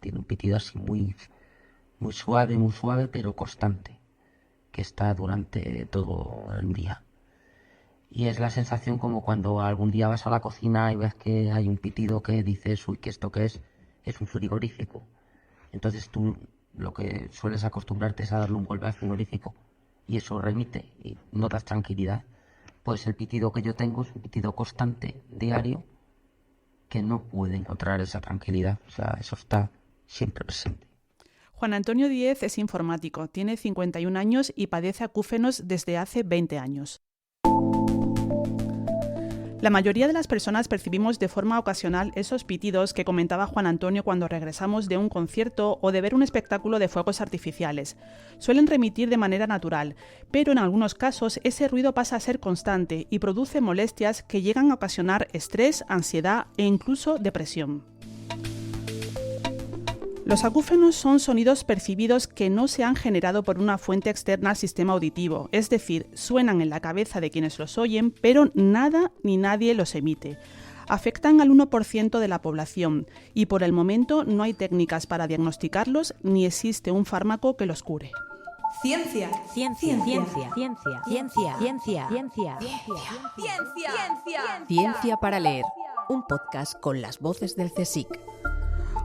tiene un pitido así muy suave, pero constante, que está durante todo el día. Y es la sensación como cuando algún día vas a la cocina y ves que hay un pitido que dices, uy, ¿qué esto qué es un frigorífico? Entonces tú lo que sueles acostumbrarte es a darle un golpe al frigorífico y eso remite y notas tranquilidad. Pues el pitido que yo tengo es un pitido constante, diario, que no puede encontrar esa tranquilidad. O sea, eso está siempre presente. Juan Antonio Díez es informático, tiene 51 años y padece acúfenos desde hace 20 años. La mayoría de las personas percibimos de forma ocasional esos pitidos que comentaba Juan Antonio cuando regresamos de un concierto o de ver un espectáculo de fuegos artificiales. Suelen remitir de manera natural, pero en algunos casos ese ruido pasa a ser constante y produce molestias que llegan a ocasionar estrés, ansiedad e incluso depresión. Los acúfenos son sonidos percibidos que no se han generado por una fuente externa al sistema auditivo, es decir, suenan en la cabeza de quienes los oyen, pero nada ni nadie los emite. Afectan al 1% de la población y por el momento no hay técnicas para diagnosticarlos ni existe un fármaco que los cure. Ciencia. Ciencia. Ciencia. Ciencia. Ciencia. Ciencia. Ciencia. Ciencia para leer. Un podcast con las voces del CSIC.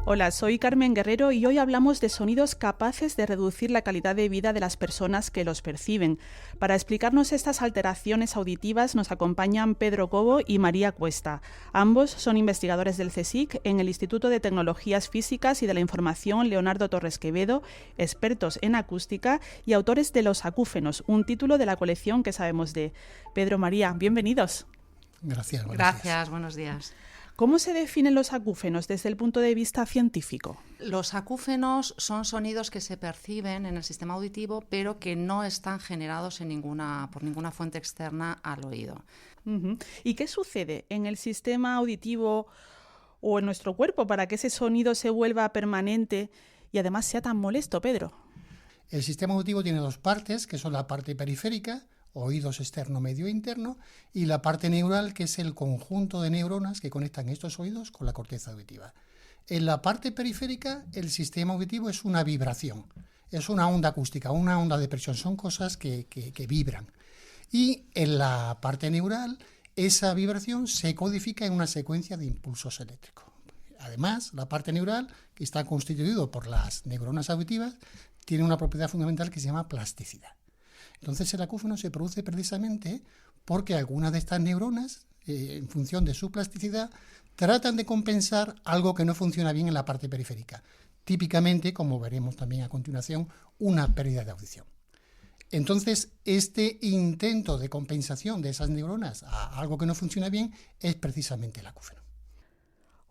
Hola, soy Carmen Guerrero y hoy hablamos de sonidos capaces de reducir la calidad de vida de las personas que los perciben. Para explicarnos estas alteraciones auditivas nos acompañan Pedro Cobo y María Cuesta. Ambos son investigadores del CSIC en el Instituto de Tecnologías Físicas y de la Información Leonardo Torres Quevedo, expertos en acústica y autores de Los acúfenos, un título de la colección que sabemos de. Pedro, María, bienvenidos. Gracias. Gracias, buenos días. ¿Cómo se definen los acúfenos desde el punto de vista científico? Los acúfenos son sonidos que se perciben en el sistema auditivo, pero que no están generados por ninguna fuente externa al oído. Uh-huh. ¿Y qué sucede en el sistema auditivo o en nuestro cuerpo para que ese sonido se vuelva permanente y además sea tan molesto, Pedro? El sistema auditivo tiene dos partes, que son la parte periférica, oídos externo, medio e interno, y la parte neural, que es el conjunto de neuronas que conectan estos oídos con la corteza auditiva. En la parte periférica, el sistema auditivo es una vibración, es una onda acústica, una onda de presión, son cosas que vibran. Y en la parte neural, esa vibración se codifica en una secuencia de impulsos eléctricos. Además, la parte neural, que está constituida por las neuronas auditivas, tiene una propiedad fundamental que se llama plasticidad. Entonces el acúfeno se produce precisamente porque algunas de estas neuronas, en función de su plasticidad, tratan de compensar algo que no funciona bien en la parte periférica. Típicamente, como veremos también a continuación, una pérdida de audición. Entonces, este intento de compensación de esas neuronas a algo que no funciona bien es precisamente el acúfeno.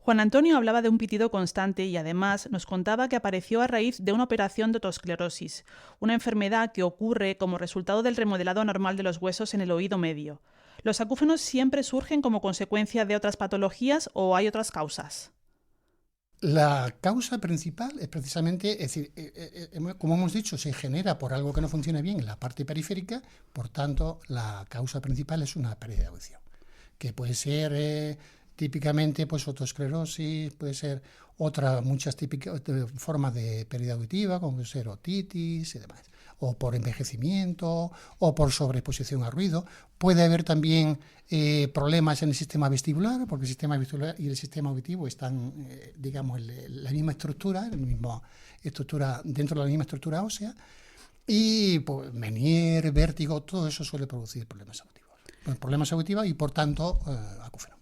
Juan Antonio hablaba de un pitido constante y además nos contaba que apareció a raíz de una operación de otosclerosis, una enfermedad que ocurre como resultado del remodelado anormal de los huesos en el oído medio. ¿Los acúfenos siempre surgen como consecuencia de otras patologías o hay otras causas? La causa principal es precisamente, es decir, como hemos dicho, se genera por algo que no funciona bien en la parte periférica, por tanto, la causa principal es una pérdida de audición, que puede ser típicamente pues otosclerosis, puede ser muchas típicas formas de pérdida auditiva, como puede ser otitis y demás, o por envejecimiento, o por sobreexposición a ruido. Puede haber también problemas en el sistema vestibular, porque el sistema vestibular y el sistema auditivo están, en la misma estructura, dentro de la misma estructura ósea, y pues, Meniere, vértigo, todo eso suele producir problemas auditivos y por tanto acúfeno.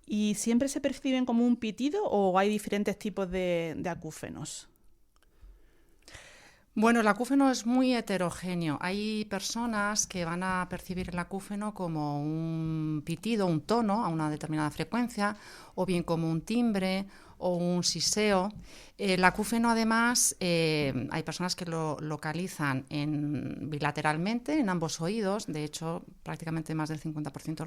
¿Y siempre se perciben como un pitido o hay diferentes tipos de acúfenos? Bueno, el acúfeno es muy heterogéneo. Hay personas que van a percibir el acúfeno como un pitido, un tono a una determinada frecuencia, o bien como un timbre o un siseo. El acúfeno, además, hay personas que lo localizan bilateralmente en ambos oídos. De hecho, prácticamente más del 50%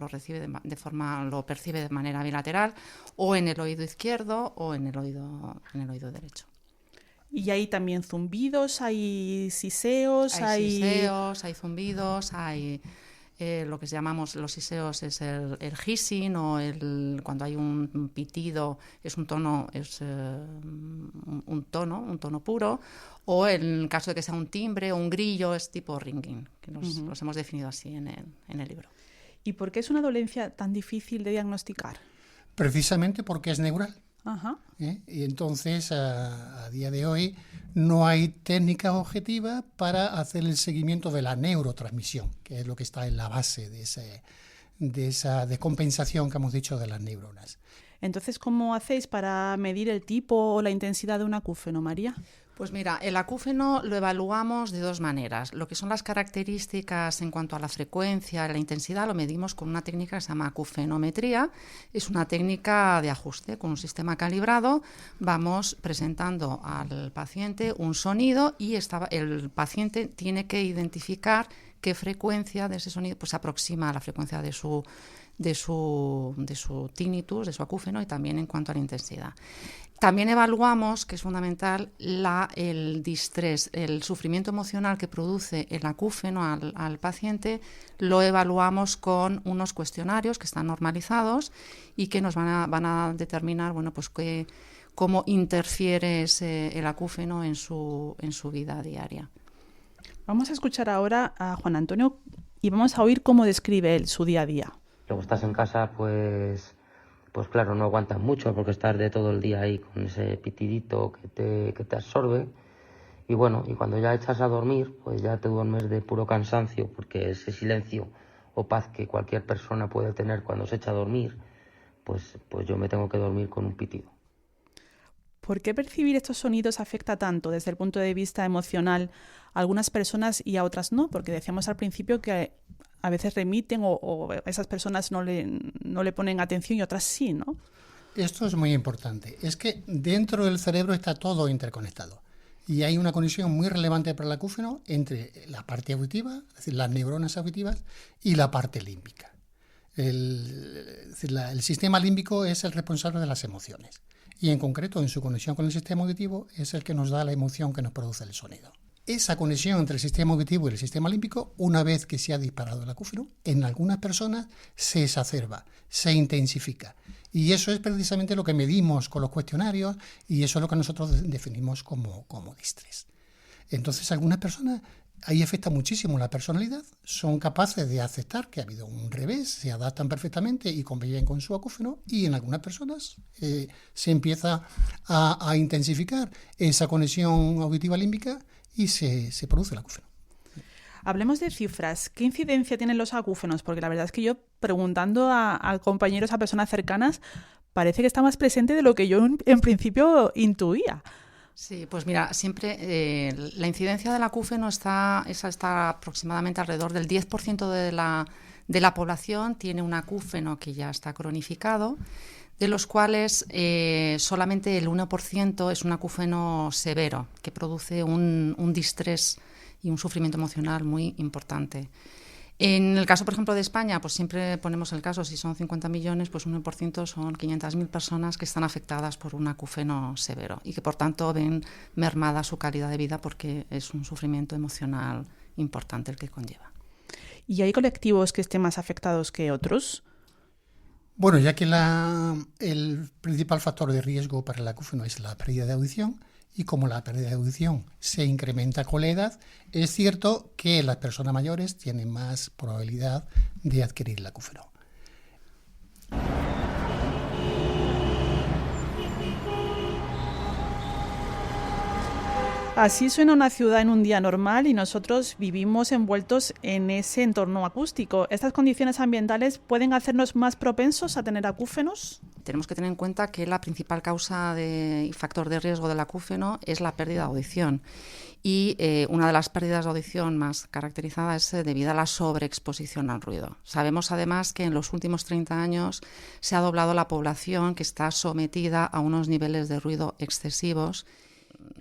lo percibe de manera bilateral, o en el oído izquierdo o en el oído derecho. Y hay también zumbidos, hay siseos, hay zumbidos, hay lo que llamamos los siseos, es el hissing, o cuando hay un pitido, es un tono, es un tono puro, o en el caso de que sea un timbre o un grillo es tipo ringing, que los hemos definido así en el libro. ¿Y por qué es una dolencia tan difícil de diagnosticar? Precisamente porque es neural. Ajá. Y entonces, a día de hoy, no hay técnica objetiva para hacer el seguimiento de la neurotransmisión, que es lo que está en la base de esa descompensación que hemos dicho de las neuronas. Entonces, ¿cómo hacéis para medir el tipo o la intensidad de un acúfeno, María? Pues mira, el acúfeno lo evaluamos de dos maneras. Lo que son las características en cuanto a la frecuencia, la intensidad, lo medimos con una técnica que se llama acufenometría. Es una técnica de ajuste con un sistema calibrado. Vamos presentando al paciente un sonido y el paciente tiene que identificar qué frecuencia de ese sonido pues, se aproxima a la frecuencia de su tinnitus, de su acúfeno, y también en cuanto a la intensidad. También evaluamos, que es fundamental, el distrés, el sufrimiento emocional que produce el acúfeno al paciente. Lo evaluamos con unos cuestionarios que están normalizados y que nos van a determinar, bueno, pues cómo interfiere el acúfeno en su vida diaria. Vamos a escuchar ahora a Juan Antonio y vamos a oír cómo describe él su día a día. Luego estás en casa, pues claro, no aguantas mucho porque estás de todo el día ahí con ese pitidito que te absorbe. Y bueno, y cuando ya echas a dormir, pues ya te duermes de puro cansancio, porque ese silencio o paz que cualquier persona puede tener cuando se echa a dormir, pues yo me tengo que dormir con un pitido. ¿Por qué percibir estos sonidos afecta tanto desde el punto de vista emocional a algunas personas y a otras no? Porque decíamos al principio que a veces remiten o esas personas no le ponen atención y otras sí, ¿no? Esto es muy importante. Es que dentro del cerebro está todo interconectado. Y hay una conexión muy relevante para el acúfeno entre la parte auditiva, es decir, las neuronas auditivas, y la parte límbica. El sistema límbico es el responsable de las emociones. Y en concreto, en su conexión con el sistema auditivo, es el que nos da la emoción que nos produce el sonido. Esa conexión entre el sistema auditivo y el sistema límbico, una vez que se ha disparado el acúfeno, en algunas personas se exacerba, se intensifica. Y eso es precisamente lo que medimos con los cuestionarios y eso es lo que nosotros definimos como distrés. Entonces, algunas personas, ahí afecta muchísimo la personalidad, son capaces de aceptar que ha habido un revés, se adaptan perfectamente y conviven con su acúfeno, y en algunas personas se empieza a intensificar esa conexión auditiva límbica y se produce el acúfeno. Hablemos de cifras. ¿Qué incidencia tienen los acúfenos? Porque la verdad es que yo, preguntando a compañeros, a personas cercanas, parece que está más presente de lo que yo en principio intuía. Sí, pues mira, siempre la incidencia del acúfeno está aproximadamente alrededor del 10% de la población tiene un acúfeno que ya está cronificado, de los cuales solamente el 1% es un acúfeno severo, que produce un distrés y un sufrimiento emocional muy importante. En el caso, por ejemplo, de España, pues siempre ponemos el caso, si son 50 millones, pues 1% son 500.000 personas que están afectadas por un acúfeno severo y que, por tanto, ven mermada su calidad de vida porque es un sufrimiento emocional importante el que conlleva. ¿Y hay colectivos que estén más afectados que otros? Bueno, ya que el principal factor de riesgo para el acúfeno es la pérdida de audición, y como la pérdida de audición se incrementa con la edad, es cierto que las personas mayores tienen más probabilidad de adquirir el acúfeno. Así suena una ciudad en un día normal y nosotros vivimos envueltos en ese entorno acústico. ¿Estas condiciones ambientales pueden hacernos más propensos a tener acúfenos? Tenemos que tener en cuenta que la principal causa y factor de riesgo del acúfeno es la pérdida de audición. Y una de las pérdidas de audición más caracterizadas es debido a la sobreexposición al ruido. Sabemos además que en los últimos 30 años se ha doblado la población que está sometida a unos niveles de ruido excesivos.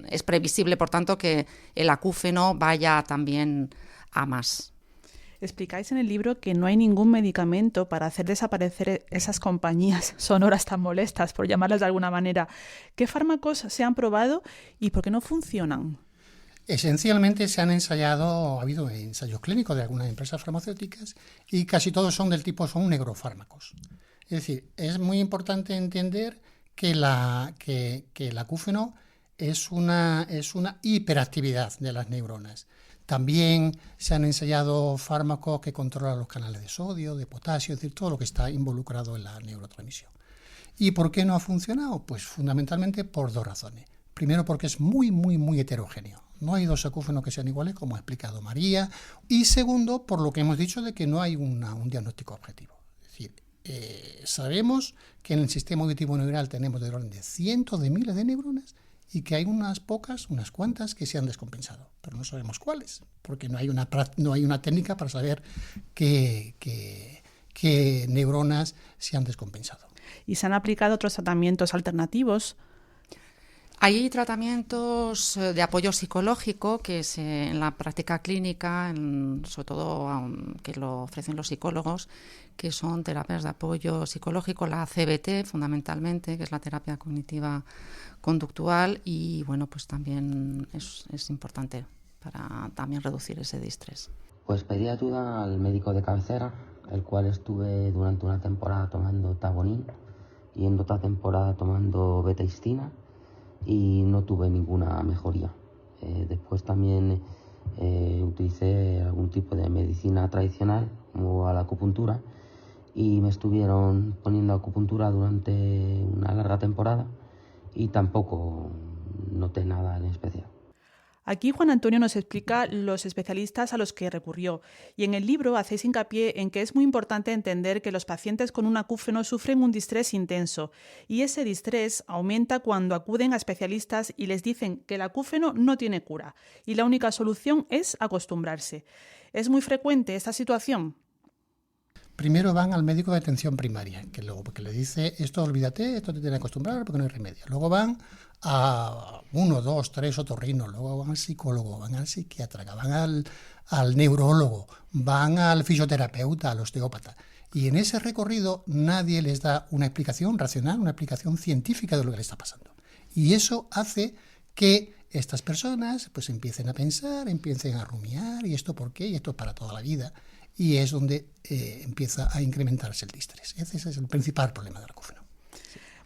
Es previsible, por tanto, que el acúfeno vaya también a más. Explicáis en el libro que no hay ningún medicamento para hacer desaparecer esas compañías sonoras tan molestas, por llamarlas de alguna manera. ¿Qué fármacos se han probado y por qué no funcionan? Esencialmente ha habido ensayos clínicos de algunas empresas farmacéuticas y casi todos son negrofármacos. Es decir, es muy importante entender que el acúfeno es una hiperactividad de las neuronas. También se han ensayado fármacos que controlan los canales de sodio, de potasio, es decir, todo lo que está involucrado en la neurotransmisión. ¿Y por qué no ha funcionado? Pues fundamentalmente por dos razones. Primero, porque es muy, muy, muy heterogéneo. No hay dos acúfenos que sean iguales, como ha explicado María. Y segundo, por lo que hemos dicho de que no hay un diagnóstico objetivo. Es decir, sabemos que en el sistema auditivo neural tenemos de orden de cientos de miles de neuronas y que hay unas cuantas que se han descompensado, pero no sabemos cuáles, porque no hay una técnica para saber qué neuronas se han descompensado. ¿Y se han aplicado otros tratamientos alternativos? Hay tratamientos de apoyo psicológico que en la práctica clínica, sobre todo que lo ofrecen los psicólogos, que son terapias de apoyo psicológico, la CBT fundamentalmente, que es la terapia cognitiva conductual, y bueno, pues también es importante para también reducir ese distrés. Pues pedí ayuda al médico de cabecera, el cual estuve durante una temporada tomando Tabonín y en otra temporada tomando betaistina, y no tuve ninguna mejoría. Después también utilicé algún tipo de medicina tradicional, como la acupuntura, y me estuvieron poniendo acupuntura durante una larga temporada y tampoco noté nada en especial. Aquí Juan Antonio nos explica los especialistas a los que recurrió, y en el libro hacéis hincapié en que es muy importante entender que los pacientes con un acúfeno sufren un distrés intenso, y ese distrés aumenta cuando acuden a especialistas y les dicen que el acúfeno no tiene cura, y la única solución es acostumbrarse. ¿Es muy frecuente esta situación? Primero van al médico de atención primaria, que le dice, esto olvídate, esto te tiene que acostumbrar porque no hay remedio. Luego van a 1, 2, 3 otorrinos, luego van al psicólogo, van al psiquiatra, van al neurólogo, van al fisioterapeuta, al osteópata. Y en ese recorrido nadie les da una explicación racional, una explicación científica de lo que les está pasando. Y eso hace que estas personas pues empiecen a pensar, empiecen a rumiar, ¿y esto por qué? Y esto es para toda la vida. Y es donde empieza a incrementarse el distrés. Ese es el principal problema del acúfeno.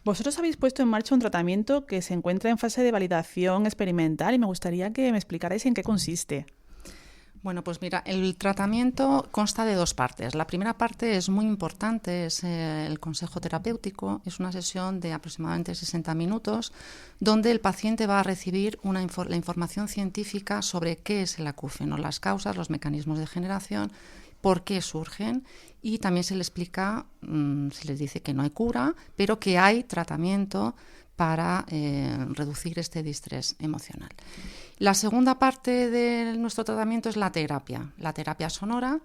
Vosotros habéis puesto en marcha un tratamiento que se encuentra en fase de validación experimental y me gustaría que me explicarais en qué consiste. Bueno, pues mira, el tratamiento consta de dos partes. La primera parte es muy importante, es el consejo terapéutico. Es una sesión de aproximadamente 60 minutos donde el paciente va a recibir la información científica sobre qué es el acúfeno, las causas, los mecanismos de generación, por qué surgen, y también se le explica, se les dice que no hay cura, pero que hay tratamiento para reducir este distrés emocional. La segunda parte de nuestro tratamiento es la terapia sonora,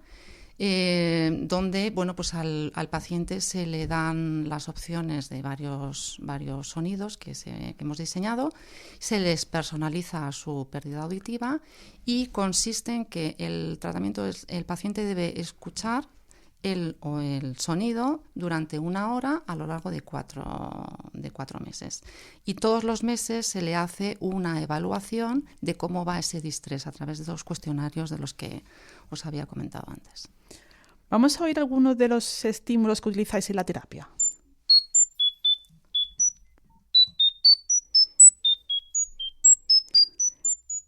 donde bueno, pues al paciente se le dan las opciones de varios sonidos que hemos diseñado, se les personaliza su pérdida auditiva y consiste en que el tratamiento el paciente debe escuchar el sonido durante 1 hora a lo largo de 4 meses. Y todos los meses se le hace una evaluación de cómo va ese distrés a través de los cuestionarios de los que os había comentado antes. Vamos a oír algunos de los estímulos que utilizáis en la terapia.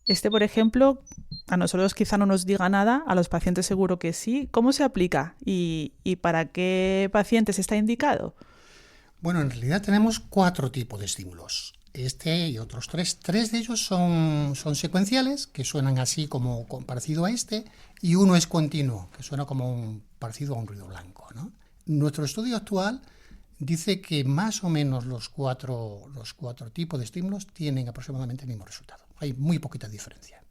Este, por ejemplo, a nosotros quizá no nos diga nada, a los pacientes seguro que sí. ¿Cómo se aplica y para qué pacientes está indicado? Bueno, en realidad tenemos 4 tipos de estímulos. Este y otros 3. 3 de ellos son secuenciales, que suenan así como parecido a este, y uno es continuo, que suena como parecido a un ruido blanco, ¿no? Nuestro estudio actual dice que más o menos los cuatro tipos de estímulos tienen aproximadamente el mismo resultado. Hay muy poquita diferencia.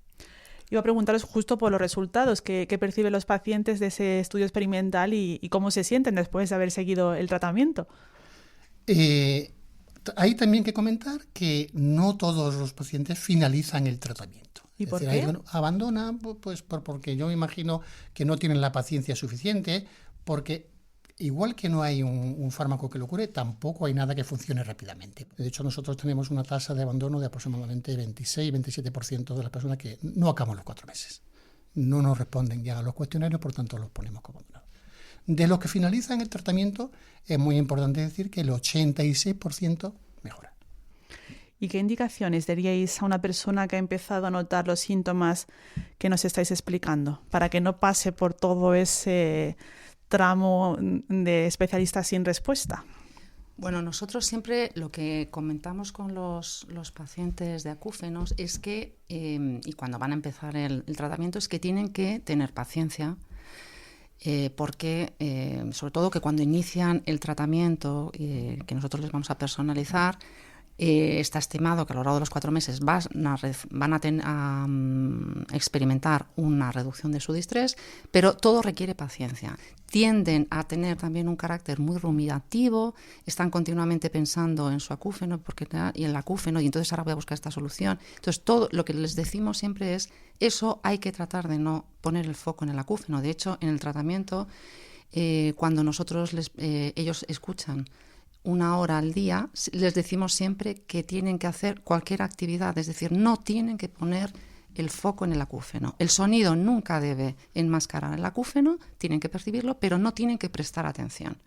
Iba a preguntaros justo por los resultados que perciben los pacientes de ese estudio experimental y cómo se sienten después de haber seguido el tratamiento. Hay también que comentar que no todos los pacientes finalizan el tratamiento. ¿Y por qué? Abandonan pues porque yo me imagino que no tienen la paciencia suficiente, porque igual que no hay un fármaco que lo cure, tampoco hay nada que funcione rápidamente. De hecho, nosotros tenemos una tasa de abandono de aproximadamente 26-27% de las personas que no acaban los 4 meses. No nos responden ya a los cuestionarios, por tanto los ponemos como abandonados. De los que finalizan el tratamiento, es muy importante decir que el 86% mejora. ¿Y qué indicaciones daríais a una persona que ha empezado a notar los síntomas que nos estáis explicando para que no pase por todo ese tramo de especialistas sin respuesta? Bueno, nosotros siempre lo que comentamos con los pacientes de acúfenos es que, y cuando van a empezar el tratamiento, es que tienen que tener paciencia, porque sobre todo que cuando inician el tratamiento que nosotros les vamos a personalizar, está estimado que a lo largo de los 4 meses van a experimentar una reducción de su distrés, pero todo requiere paciencia. Tienden a tener también un carácter muy rumiativo, están continuamente pensando en su acúfeno y en el acúfeno, y entonces ahora voy a buscar esta solución. Entonces todo lo que les decimos siempre es, eso hay que tratar de no poner el foco en el acúfeno. De hecho, en el tratamiento, cuando ellos escuchan 1 hora al día, les decimos siempre que tienen que hacer cualquier actividad, es decir, no tienen que poner el foco en el acúfeno. El sonido nunca debe enmascarar el acúfeno, tienen que percibirlo, pero no tienen que prestar atención.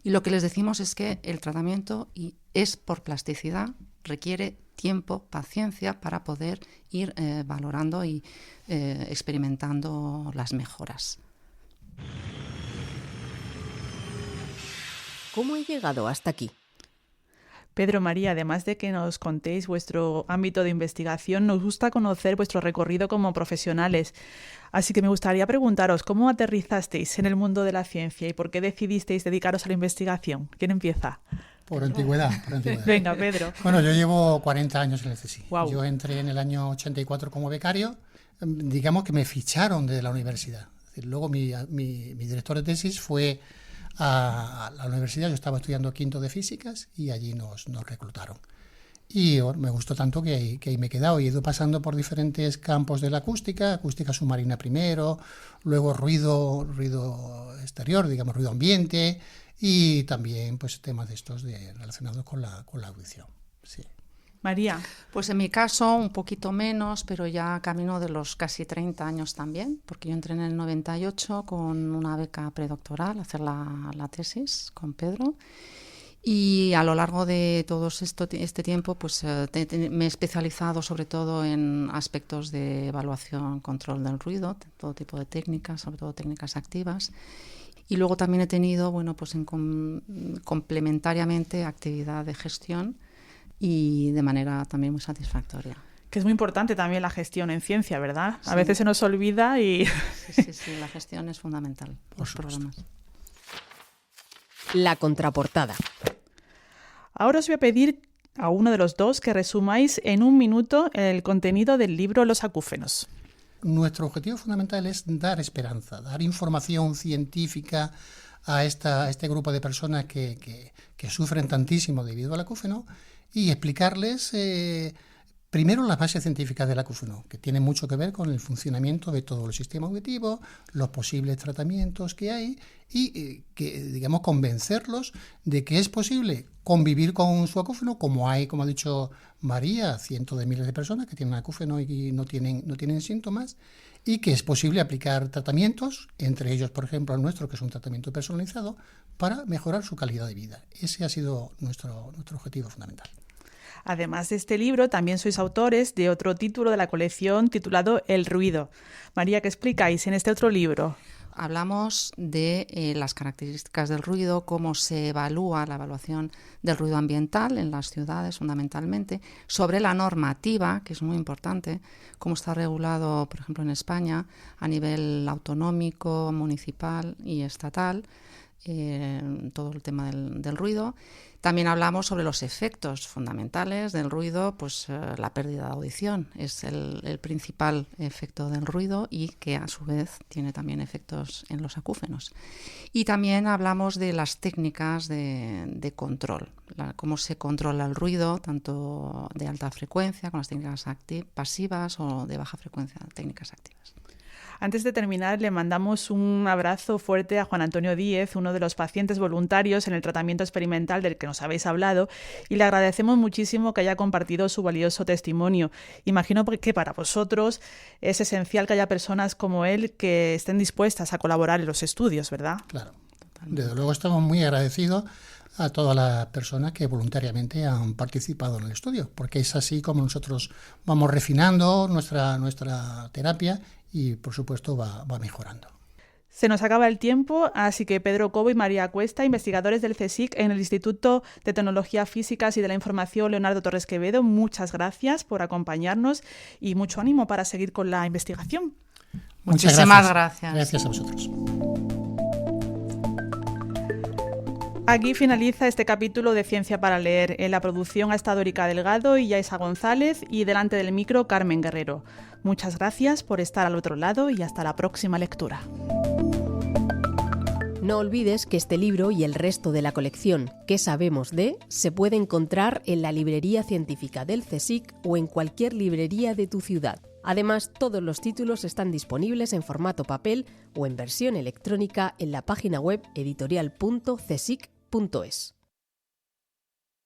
Y lo que les decimos es que el tratamiento es por plasticidad, requiere tiempo, paciencia para poder ir valorando y experimentando las mejoras. ¿Cómo he llegado hasta aquí? Pedro, María, además de que nos contéis vuestro ámbito de investigación, nos gusta conocer vuestro recorrido como profesionales. Así que me gustaría preguntaros, ¿cómo aterrizasteis en el mundo de la ciencia y por qué decidisteis dedicaros a la investigación? ¿Quién empieza? Por antigüedad. Venga, Pedro. Bueno, yo llevo 40 años en el CSIC. Wow. Yo entré en el año 84 como becario. Digamos que me ficharon de la universidad. Es decir, luego mi director de tesis fue a la universidad. Yo estaba estudiando quinto de físicas y allí nos reclutaron. Y me gustó tanto que ahí me he quedado. Y he ido pasando por diferentes campos de la acústica submarina primero, luego ruido exterior, digamos ruido ambiente, y también pues temas de estos relacionados con la audición. Sí. María. Pues en mi caso un poquito menos, pero ya camino de los casi 30 años también, porque yo entré en el 98 con una beca predoctoral a hacer la tesis con Pedro, y a lo largo de todo este tiempo pues me he especializado sobre todo en aspectos de evaluación, control del ruido, todo tipo de técnicas, sobre todo técnicas activas. Y luego también he tenido, pues complementariamente, actividad de gestión y de manera también muy satisfactoria. Que es muy importante también la gestión en ciencia, ¿verdad? Sí. A veces se nos olvida y... Sí, la gestión es fundamental en los programas. La contraportada. Ahora os voy a pedir a uno de los dos que resumáis en 1 minuto el contenido del libro Los acúfenos. Nuestro objetivo fundamental es dar esperanza, dar información científica a este grupo de personas que sufren tantísimo debido al acúfeno y explicarles primero las bases científicas del acúfeno, que tienen mucho que ver con el funcionamiento de todo el sistema auditivo, los posibles tratamientos que hay y digamos, convencerlos de que es posible convivir con su acúfeno, como hay, como ha dicho María, cientos de miles de personas que tienen acúfeno y no tienen síntomas, y que es posible aplicar tratamientos, entre ellos, por ejemplo, el nuestro, que es un tratamiento personalizado, para mejorar su calidad de vida. Ese ha sido nuestro objetivo fundamental. Además de este libro, también sois autores de otro título de la colección titulado El ruido. María, ¿qué explicáis en este otro libro? Hablamos de las características del ruido, cómo se evalúa la evaluación del ruido ambiental en las ciudades fundamentalmente, sobre la normativa, que es muy importante, cómo está regulado, por ejemplo, en España a nivel autonómico, municipal y estatal, todo el tema del ruido. También hablamos sobre los efectos fundamentales del ruido, pues la pérdida de audición es el principal efecto del ruido y que a su vez tiene también efectos en los acúfenos. Y también hablamos de las técnicas de control, cómo se controla el ruido, tanto de alta frecuencia con las técnicas pasivas o de baja frecuencia, técnicas activas. Antes de terminar, le mandamos un abrazo fuerte a Juan Antonio Díez, uno de los pacientes voluntarios en el tratamiento experimental del que nos habéis hablado, y le agradecemos muchísimo que haya compartido su valioso testimonio. Imagino que para vosotros es esencial que haya personas como él que estén dispuestas a colaborar en los estudios, ¿verdad? Claro. Desde luego estamos muy agradecidos a todas las personas que voluntariamente han participado en el estudio, porque es así como nosotros vamos refinando nuestra terapia y, por supuesto, va mejorando. Se nos acaba el tiempo, así que Pedro Cobo y María Cuesta, investigadores del CSIC en el Instituto de Tecnología Físicas y de la Información Leonardo Torres Quevedo, muchas gracias por acompañarnos y mucho ánimo para seguir con la investigación. Muchísimas gracias. Gracias a vosotros. Aquí finaliza este capítulo de Ciencia para Leer. En la producción ha estado Erika Delgado y Yaisa González y delante del micro Carmen Guerrero. Muchas gracias por estar al otro lado y hasta la próxima lectura. No olvides que este libro y el resto de la colección ¿Qué sabemos de? Se puede encontrar en la librería científica del CSIC o en cualquier librería de tu ciudad. Además, todos los títulos están disponibles en formato papel o en versión electrónica en la página web editorial.csic.es.